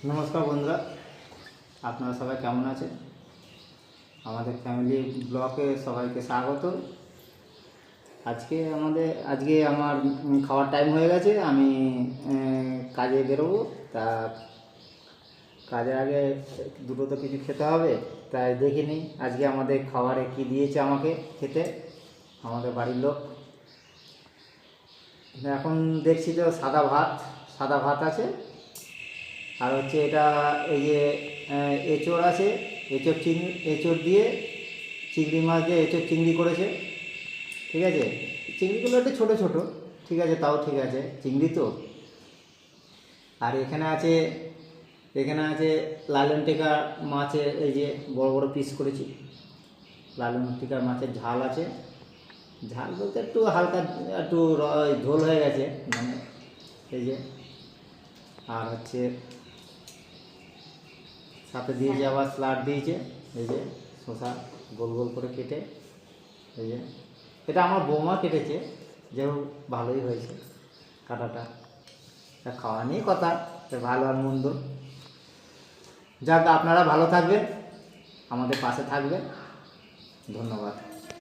নমস্কার বন্ধুরা, আপনারা সবাই কেমন আছেন? আমাদের ফ্যামিলি ব্লগে সবাইকে স্বাগত। আজকে আমার খাওয়ার টাইম হয়ে গেছে। আমি কাজে বেরোবো। তা কাজের আগে দুটো তো কিছু খেতে হবে, তাই দেখে নিই আজকে আমাদের খাবারে কি দিয়েছে আমাকে খেতে আমাদের বাড়ির লোক। এখন দেখছি তো সাদা ভাত আছে, আর হচ্ছে এটা এই যে এঁচোড় আছে, এঁচোড় দিয়ে চিংড়ি মাছ দিয়ে এঁচোড় চিংড়ি করেছে। ঠিক আছে, চিংড়িগুলো একটু ছোটো ছোটো, ঠিক আছে, তাও ঠিক আছে, চিংড়ি তো। আর এখানে আছে লালন টিকা মাছের, এই যে বড় বড় পিস করেছি লালন টিকা মাছের ঝাল আছে। ঝাল বলতে একটু হালকা, একটু ঝোল হয়ে গেছে মানে, এই যে। আর হচ্ছে সাথে দিয়েছে আবার স্যালাড দিয়েছে, এই যে শসা গোল গোল করে কেটে, এই যে এটা আমার বৌমা কেটেছে, যেহেতু ভালোই হয়েছে কাটাটা। তা খাওয়া নিয়ে কথা, ভালো আর মন্দ। যাক, আপনারা ভালো থাকবেন, আমাদের পাশে থাকবেন। ধন্যবাদ।